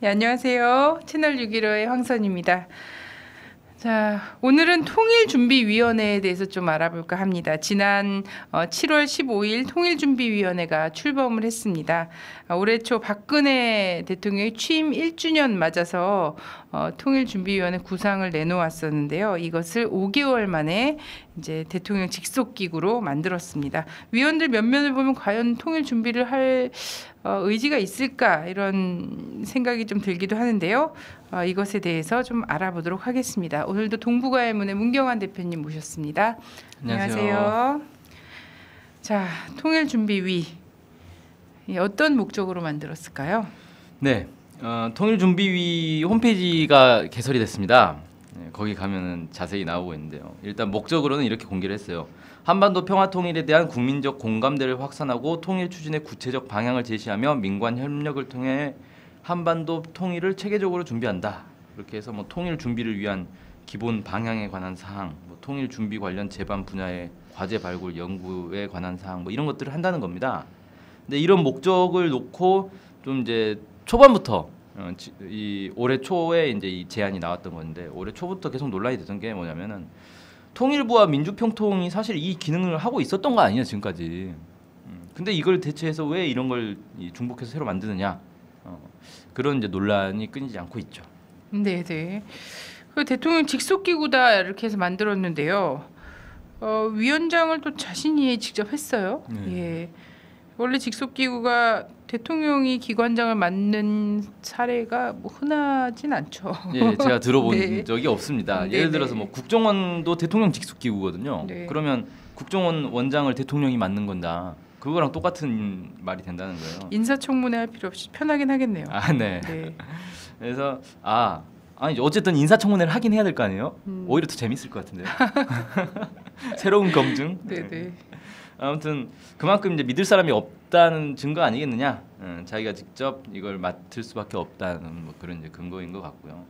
네, 안녕하세요. 채널 615의 황선입니다. 자, 오늘은 통일준비위원회에 대해서 좀 알아볼까 합니다. 지난 7월 15일 통일준비위원회가 출범을 했습니다. 올해 초 박근혜 대통령의 취임 1주년 맞아서 통일준비위원회 구상을 내놓았었는데요. 이것을 5개월 만에 이제 대통령 직속기구로 만들었습니다. 위원들 면면을 보면 과연 통일 준비를 할 의지가 있을까 이런 생각이 좀 들기도 하는데요. 이것에 대해서 좀 알아보도록 하겠습니다. 오늘도 동북아의문의 문경환 대표님 모셨습니다. 안녕하세요. 자, 통일준비위 어떤 목적으로 만들었을까요? 네, 통일준비위 홈페이지가 개설이 됐습니다. 네, 거기 가면은 자세히 나오고 있는데요. 일단 목적으로는 이렇게 공개를 했어요. 한반도 평화 통일에 대한 국민적 공감대를 확산하고 통일 추진의 구체적 방향을 제시하며 민관 협력을 통해 한반도 통일을 체계적으로 준비한다. 이렇게 해서 뭐 통일 준비를 위한 기본 방향에 관한 사항, 뭐 통일 준비 관련 제반 분야의 과제 발굴 연구에 관한 사항, 뭐 이런 것들을 한다는 겁니다. 근데 이런 목적을 놓고 좀 이제 초반부터 이 올해 초에 이제 이 제안이 나왔던 건데 올해 초부터 계속 논란이 되던 게 뭐냐면은 통일부와 민주평통이 사실 이 기능을 하고 있었던 거 아니냐 지금까지. 근데 이걸 대체해서 왜 이런 걸 중복해서 새로 만드느냐 그런 이제 논란이 끊이지 않고 있죠. 네네. 그 대통령 직속기구다 이렇게 해서 만들었는데요. 위원장을 또 자신이 직접 했어요. 예. 원래 직속기구가 대통령이 기관장을 맡는 사례가 뭐 흔하진 않죠. 예, 제가 들어본 네. 적이 없습니다. 네네. 예를 들어서 뭐 국정원도 대통령 직속기구거든요. 네. 그러면 국정원 원장을 대통령이 맡는 건다. 그거랑 똑같은 말이 된다는 거예요. 인사청문회 할 필요 없이 편하긴 하겠네요. 아, 네. 네. 그래서 아니 어쨌든 인사청문회를 하긴 해야 될 거 아니에요? 오히려 더 재밌을 것 같은데요. 새로운 검증. 네네. 아무튼 그만큼 이제 믿을 사람이 없다는 증거 아니겠느냐? 자기가 직접 이걸 맡을 수밖에 없다는 뭐 그런 이제 근거인 것 같고요.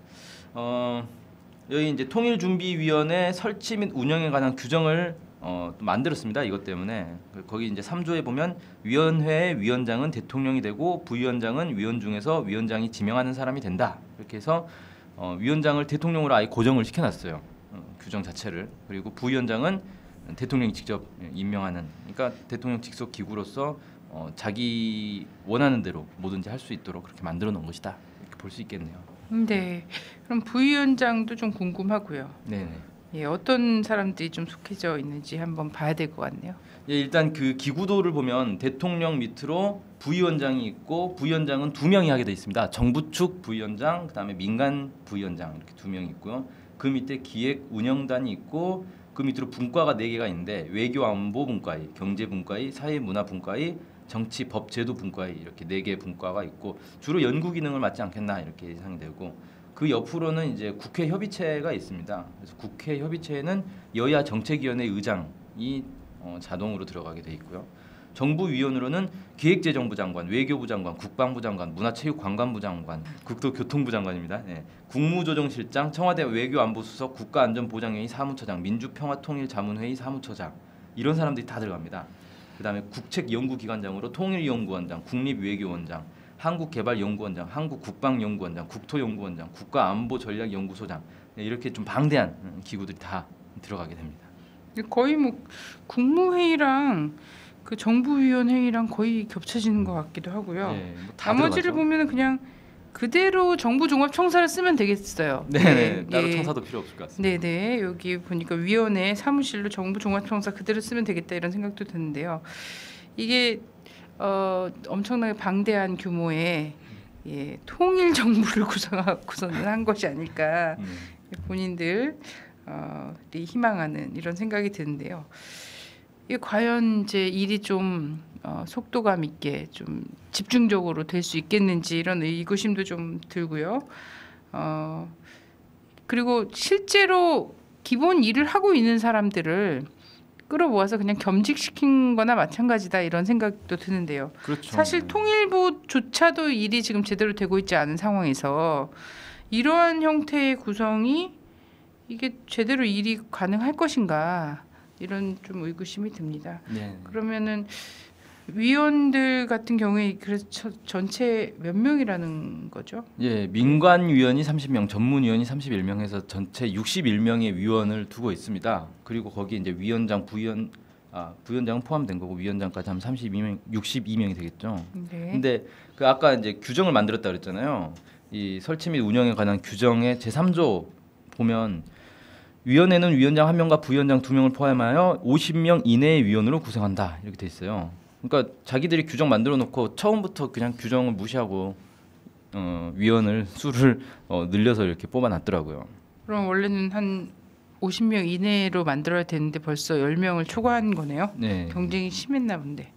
여기 이제 통일준비위원회 설치 및 운영에 관한 규정을 또 만들었습니다. 이것 때문에 거기 이제 3조에 보면 위원회의 위원장은 대통령이 되고 부위원장은 위원 중에서 위원장이 지명하는 사람이 된다. 이렇게 해서 위원장을 대통령으로 아예 고정을 시켜놨어요. 규정 자체를. 그리고 부위원장은 대통령이 직접 임명하는, 그러니까 대통령 직속 기구로서 자기 원하는 대로 뭐든지 할 수 있도록 그렇게 만들어 놓은 것이다. 이렇게 볼 수 있겠네요. 네. 그럼 부위원장도 좀 궁금하고요. 네네. 예, 어떤 사람들이 좀 속해져 있는지 한번 봐야 될 것 같네요. 예, 일단 그 기구도를 보면 대통령 밑으로 부위원장이 있고 부위원장은 2명이 하게 돼 있습니다. 정부 측 부위원장, 그다음에 민간 부위원장 이렇게 2명이 있고요. 그 밑에 기획 운영단이 있고 그 밑으로 분과가 4개가 있는데 외교안보분과위, 경제분과위, 사회문화분과위, 정치법제도분과위 이렇게 4개의 분과가 있고 주로 연구 기능을 맡지 않겠나 이렇게 예상이 되고 그 옆으로는 이제 국회 협의체가 있습니다. 그래서 국회 협의체에는 여야 정책위원회 의장이 자동으로 들어가게 돼 있고요. 정부위원으로는 기획재정부 장관, 외교부 장관, 국방부 장관, 문화체육관광부 장관, 국토교통부 장관입니다. 네. 국무조정실장, 청와대 외교안보수석, 국가안전보장회의 사무처장, 민주평화통일자문회의 사무처장 이런 사람들이 다 들어갑니다. 그다음에 국책연구기관장으로 통일연구원장, 국립외교원장, 한국개발연구원장, 한국국방연구원장, 국토연구원장, 국가안보전략연구소장 이렇게 좀 방대한 기구들이 다 들어가게 됩니다. 거의 뭐 국무회의랑 그 정부위원회의랑 거의 겹쳐지는 것 같기도 하고요. 네, 뭐 나머지를 보면은 그냥 그대로 정부종합청사를 쓰면 되겠어요. 네, 따로 청사도 필요 없을 것 같습니다. 네네. 여기 보니까 위원회 사무실로 정부종합청사 그대로 쓰면 되겠다 이런 생각도 드는데요. 이게 엄청나게 방대한 규모의 통일 정부를 구성하고서는 한 것이 아닐까 본인들이 희망하는 이런 생각이 드는데요. 이게 과연 이제 일이 좀 속도감 있게 좀 집중적으로 될 수 있겠는지 이런 의구심도 좀 들고요. 그리고 실제로 기본 일을 하고 있는 사람들을 끌어모아서 그냥 겸직시킨 거나 마찬가지다 이런 생각도 드는데요. 그렇죠. 사실 통일부조차도 일이 지금 제대로 되고 있지 않은 상황에서 이러한 형태의 구성이 이게 제대로 일이 가능할 것인가 이런 좀 의구심이 듭니다. 네. 그러면은 위원들 같은 경우에 그래서 전체 몇 명이라는 거죠? 예, 민간 위원이 30명, 전문 위원이 31명 해서 전체 61명의 위원을 두고 있습니다. 그리고 거기 이제 위원장, 부위원장은 포함된 거고 위원장까지 하면 32명, 62명이 되겠죠. 네. 근데 그 아까 이제 규정을 만들었다 그랬잖아요. 이 설치 및 운영에 관한 규정의 제3조 보면 위원회는 위원장 1명과 부위원장 2명을 포함하여 50명 이내의 위원으로 구성한다 이렇게 돼 있어요. 그러니까 자기들이 규정 만들어 놓고 처음부터 그냥 규정을 무시하고 위원을 수를 늘려서 이렇게 뽑아놨더라고요. 그럼 원래는 한 50명 이내로 만들어야 되는데 벌써 10명을 초과한 거네요. 네. 경쟁이 심했나 본데.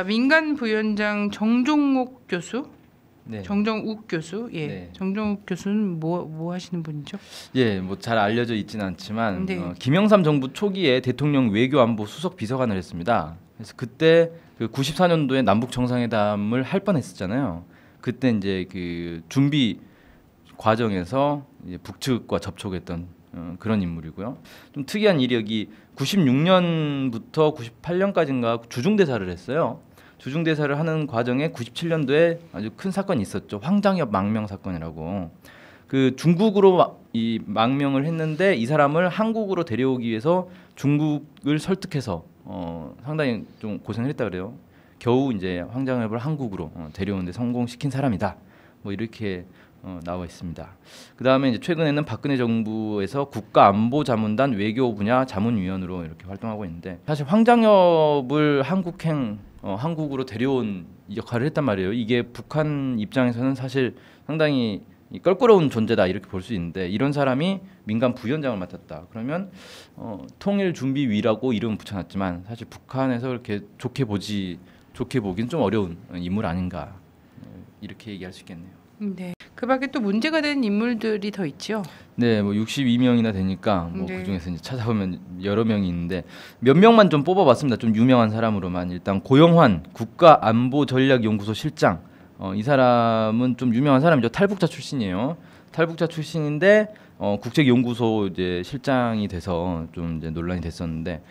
민간 부위원장 정종욱 교수, 네. 정정욱 교수, 예, 네. 정정욱 교수는 뭐 하시는 분이죠? 예, 뭐 잘 알려져 있지는 않지만 네. 김영삼 정부 초기에 대통령 외교안보 수석 비서관을 했습니다. 그래서 그때 그 94년도에 남북 정상회담을 할 뻔했었잖아요. 그때 이제 그 준비 과정에서 이제 북측과 접촉했던 그런 인물이고요. 좀 특이한 이력이 96년부터 98년까지인가 주중대사를 했어요. 주중대사를 하는 과정에 97년도에 아주 큰 사건이 있었죠. 황장엽 망명 사건이라고. 그 중국으로 이 망명을 했는데 이 사람을 한국으로 데려오기 위해서 중국을 설득해서 상당히 좀 고생을 했다 그래요. 겨우 이제 황장엽을 한국으로 데려오는데 성공시킨 사람이다. 뭐 이렇게 나와 있습니다. 그 다음에 이제 최근에는 박근혜 정부에서 국가안보자문단 외교 분야 자문위원으로 이렇게 활동하고 있는데 사실 황장엽을 한국으로 데려온 역할을 했단 말이에요. 이게 북한 입장에서는 사실 상당히 껄끄러운 존재다 이렇게 볼 수 있는데 이런 사람이 민간 부위원장을 맡았다. 그러면 통일준비위라고 이름은 붙여놨지만 사실 북한에서 그렇게 좋게 보긴 좀 어려운 인물 아닌가 이렇게 얘기할 수 있겠네요. 네. 그밖에 또 문제가 된 인물들이 더 있죠. 네, 뭐 62명이나 되니까 뭐 네. 그중에서 이제 찾아보면 여러 명이 있는데 몇 명만 좀 뽑아봤습니다. 좀 유명한 사람으로만 일단 고영환 국가안보전략연구소 실장. 이 사람은 좀 유명한 사람이죠. 탈북자 출신이에요. 탈북자 출신인데 국책연구소 이제 실장이 돼서 좀 이제 논란이 됐었는데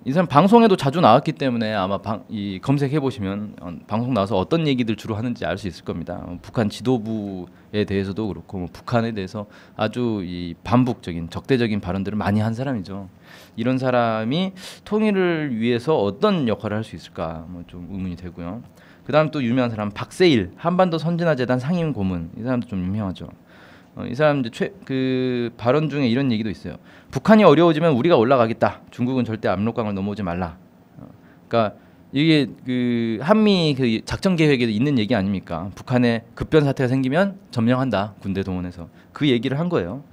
이 사람 방송에도 자주 나왔기 때문에 아마 이 검색해 보시면 방송 나와서 어떤 얘기들 주로 하는지 알 수 있을 겁니다. 북한 지도부에 대해서도 그렇고 뭐 북한에 대해서 아주 이 반북적인 적대적인 발언들을 많이 한 사람이죠. 이런 사람이 통일을 위해서 어떤 역할을 할 수 있을까 뭐 좀 의문이 되고요. 그다음 또 유명한 사람 박세일 한반도 선진화재단 상임 고문 이 사람도 좀 유명하죠. 이 사람 이제 그 발언 중에 이런 얘기도 있어요. 북한이 어려워지면 우리가 올라가겠다. 중국은 절대 압록강을 넘어오지 말라. 그러니까 이게 그 한미 그 작전 계획에 있는 얘기 아닙니까? 북한에 급변 사태가 생기면 점령한다. 군대 동원해서 그 얘기를 한 거예요.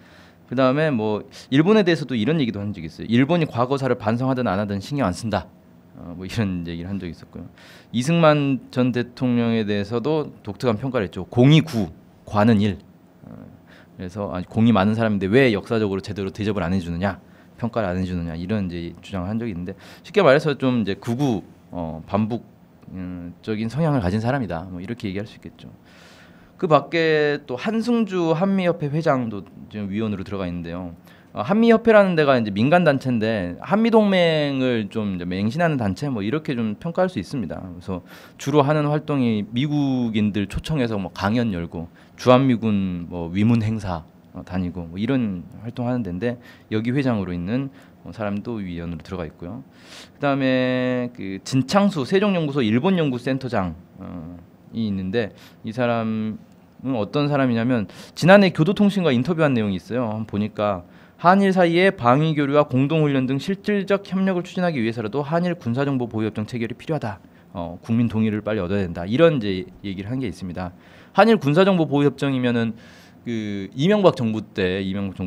그 다음에 뭐 일본에 대해서도 이런 얘기도 한 적이 있어요. 일본이 과거사를 반성하든 안 하든 신경 안 쓴다. 뭐 이런 얘기를 한 적이 있었고요. 이승만 전 대통령에 대해서도 독특한 평가를 했죠. 공이 9, 과는 1. 그래서 공이 많은 사람인데 왜 역사적으로 제대로 대접을 안 해주느냐, 평가를 안 해주느냐 이런 이제 주장을 한 적이 있는데 쉽게 말해서 좀 이제 극우 반북적인 성향을 가진 사람이다. 뭐 이렇게 얘기할 수 있겠죠. 그 밖에 또 한승주 한미협회 회장도 지금 위원으로 들어가 있는데요. 한미협회라는 데가 이제 민간 단체인데 한미 동맹을 좀 이제 맹신하는 단체 뭐 이렇게 좀 평가할 수 있습니다. 그래서 주로 하는 활동이 미국인들 초청해서 뭐 강연 열고 주한미군 뭐 위문 행사 다니고 뭐 이런 활동하는 데인데 여기 회장으로 있는 사람도 위원으로 들어가 있고요. 그다음에 그 진창수 세종연구소 일본연구센터장이 있는데 이 사람은 어떤 사람이냐면 지난해 교도통신과 인터뷰한 내용이 있어요. 한번 보니까 한일 사이의 방위 교류와 공동훈련 등 실질적 협력을 추진하기 위해서라도 한일 군사정보 보호협정 체결이 필요하다. 국민 동의를 빨리 얻어야 된다. 이런 이제 얘기를 한 게 있습니다. 한일 군사정보 보호협정이면은 그 이명박 정부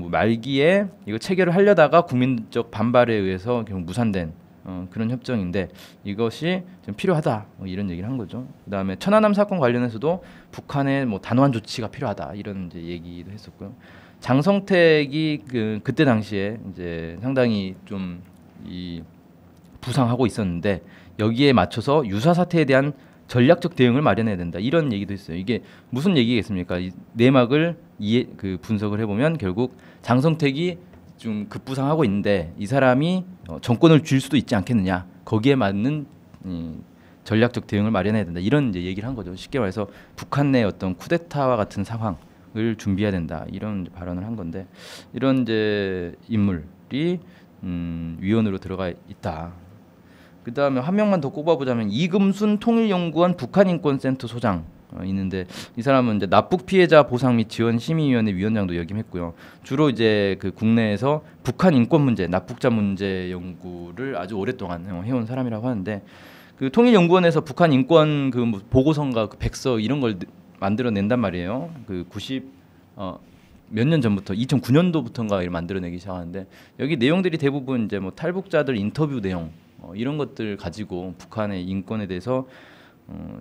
말기에 이거 체결을 하려다가 국민적 반발에 의해서 결국 무산된 그런 협정인데 이것이 좀 필요하다. 뭐 이런 얘기를 한 거죠. 그다음에 천안함 사건 관련해서도 북한의 뭐 단호한 조치가 필요하다. 이런 이제 얘기도 했었고요. 장성택이 그때 당시에 이제 상당히 좀 이 부상하고 있었는데 여기에 맞춰서 유사 사태에 대한 전략적 대응을 마련해야 된다. 이런 얘기도 있어요. 이게 무슨 얘기겠습니까? 이 내막을 분석을 해보면 결국 장성택이 좀 급부상하고 있는데 이 사람이 정권을 쥘 수도 있지 않겠느냐. 거기에 맞는 전략적 대응을 마련해야 된다. 이런 이제 얘기를 한 거죠. 쉽게 말해서 북한 내 어떤 쿠데타와 같은 상황을 준비해야 된다. 이런 발언을 한 건데 이런 이제 인물이 위원으로 들어가 있다. 그다음에 한 명만 더 꼽아보자면 이금순 통일연구원 북한인권센터 소장 있는데 이 사람은 이제 납북 피해자 보상 및 지원 심의위원회 위원장도 역임했고요. 주로 이제 그 국내에서 북한 인권 문제, 납북자 문제 연구를 아주 오랫동안 해온 사람이라고 하는데 그 통일연구원에서 북한 인권 그 보고서인가 그 백서 이런 걸 만들어낸단 말이에요. 그 90 몇 년 전부터 2009년도부터인가 만들어내기 시작하는데 여기 내용들이 대부분 이제 뭐 탈북자들 인터뷰 내용 이런 것들 가지고 북한의 인권에 대해서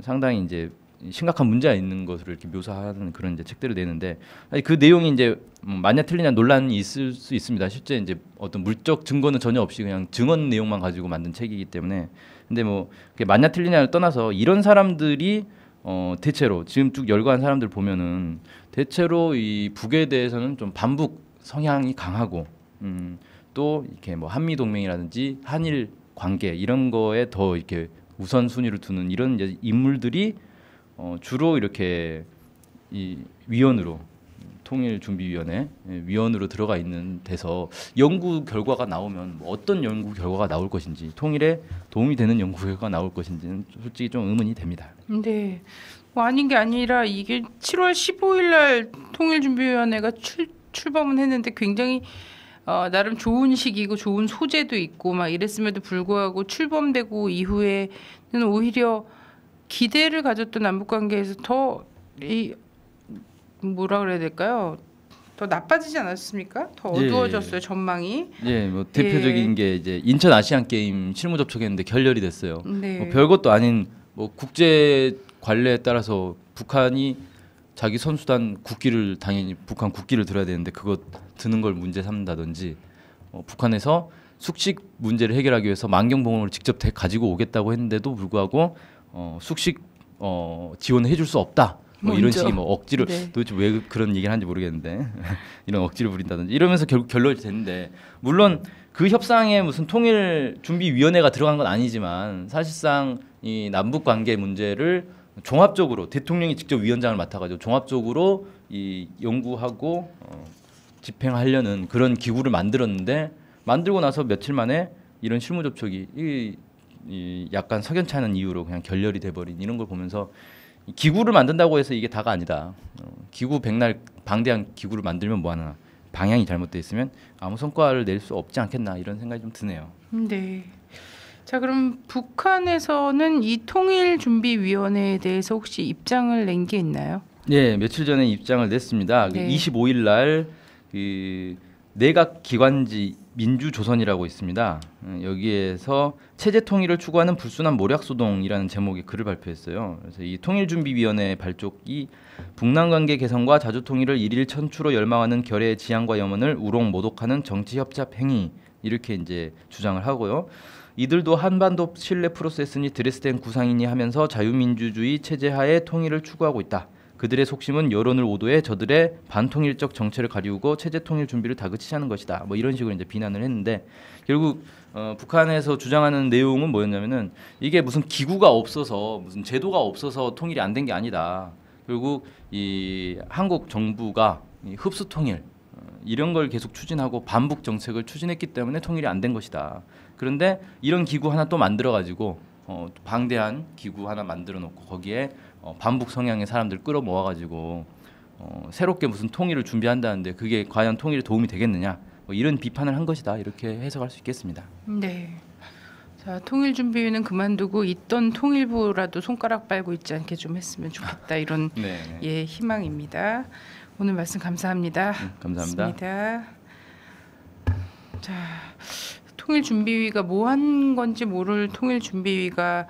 상당히 이제 심각한 문제가 있는 것을 이렇게 묘사하는 그런 이제 책들을 내는데 그 내용이 이제 맞냐 틀리냐 논란이 있을 수 있습니다. 실제 이제 어떤 물적 증거는 전혀 없이 그냥 증언 내용만 가지고 만든 책이기 때문에 근데 뭐 그게 맞냐 틀리냐를 떠나서 이런 사람들이 대체로 지금 쭉 열거한 사람들 보면은 대체로 이 북에 대해서는 좀 반북 성향이 강하고 또 이렇게 뭐 한미 동맹이라든지 한일 관계 이런 거에 더 이렇게 우선순위를 두는 이런 이제 인물들이 주로 이렇게 이 위원으로 통일준비위원회 위원으로 들어가 있는 데서 연구 결과가 나오면 뭐 어떤 연구 결과가 나올 것인지 통일에 도움이 되는 연구 결과가 나올 것인지는 솔직히 좀 의문이 됩니다. 네. 뭐 아닌 게 아니라 이게 7월 15일 날 통일준비위원회가 출범은 했는데 굉장히 나름 좋은 시기고 좋은 소재도 있고 막 이랬음에도 불구하고 출범되고 이후에는 오히려 기대를 가졌던 남북관계에서 더 뭐라 그래야 될까요? 더 나빠지지 않았습니까? 더 어두워졌어요, 전망이. 예, 뭐 대표적인 게 이제 인천 아시안 게임 실무 접촉했는데 결렬이 됐어요. 네. 뭐 별것도 아닌 뭐 국제 관례에 따라서 북한이 자기 선수단 국기를 당연히 북한 국기를 들어야 되는데 그거 드는 걸 문제 삼는다든지 북한에서 숙식 문제를 해결하기 위해서 만경봉을 직접 가지고 오겠다고 했는데도 불구하고 숙식 지원을 해줄 수 없다. 뭐 이런 식의 뭐 억지를 도대체 왜 그런 얘기를 하는지 모르겠는데 이런 억지를 부린다든지 이러면서 결국 결론이 됐는데 물론 그 협상에 무슨 통일준비위원회가 들어간 건 아니지만 사실상 이 남북 관계 문제를 종합적으로 대통령이 직접 위원장을 맡아가지고 종합적으로 이 연구하고 집행하려는 그런 기구를 만들었는데 만들고 나서 며칠 만에 이런 실무 접촉이 이 약간 석연치 않은 이유로 그냥 결렬이 돼버린 이런 걸 보면서 기구를 만든다고 해서 이게 다가 아니다. 기구 백날 방대한 기구를 만들면 뭐하나 방향이 잘못돼 있으면 아무 성과를 낼 수 없지 않겠나 이런 생각이 좀 드네요. 네. 자 그럼 북한에서는 이 통일준비위원회에 대해서 혹시 입장을 낸 게 있나요? 네, 며칠 전에 입장을 냈습니다. 네. 25일 날 그 내각 기관지 민주조선이라고 있습니다. 여기에서 체제 통일을 추구하는 불순한 모략소동이라는 제목의 글을 발표했어요. 그래서 이 통일준비위원회 발족이 북남 관계 개선과 자주 통일을 일일 천추로 열망하는 결의의 지향과 염원을 우롱모독하는 정치 협잡 행위 이렇게 이제 주장을 하고요. 이들도 한반도 신뢰 프로세스니 드레스덴 구상이니 하면서 자유민주주의 체제하에 통일을 추구하고 있다. 그들의 속심은 여론을 오도해 저들의 반통일적 정체를 가리우고 체제 통일 준비를 다그치자는 것이다. 뭐 이런 식으로 이제 비난을 했는데 결국 북한에서 주장하는 내용은 뭐였냐면은 이게 무슨 기구가 없어서 무슨 제도가 없어서 통일이 안 된 게 아니다. 결국 이 한국 정부가 이 흡수 통일 이런 걸 계속 추진하고 반북 정책을 추진했기 때문에 통일이 안 된 것이다. 그런데 이런 기구 하나 또 만들어 가지고 방대한 기구 하나 만들어 놓고 거기에 반북 성향의 사람들 끌어 모아 가지고 새롭게 무슨 통일을 준비한다는데 그게 과연 통일에 도움이 되겠느냐 뭐 이런 비판을 한 것이다 이렇게 해석할 수 있겠습니다. 네. 자 통일준비위는 그만두고 있던 통일부라도 손가락 빨고 있지 않게 좀 했으면 좋겠다 이런 예 희망입니다. 오늘 말씀 감사합니다. 감사합니다. 고맙습니다. 자 통일준비위가 뭐 한 건지 모를 통일준비위가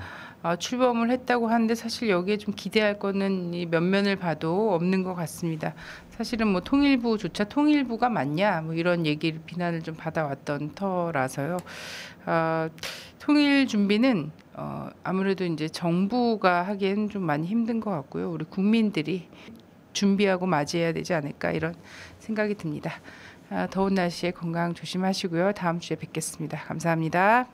출범을 했다고 하는데 사실 여기에 좀 기대할 거는 이 면면을 봐도 없는 것 같습니다. 사실은 뭐 통일부조차 통일부가 맞냐 뭐 이런 얘기를 비난을 좀 받아왔던 터라서요. 통일준비는 아무래도 이제 정부가 하기엔 좀 많이 힘든 것 같고요. 우리 국민들이 준비하고 맞이해야 되지 않을까 이런 생각이 듭니다. 더운 날씨에 건강 조심하시고요. 다음 주에 뵙겠습니다. 감사합니다.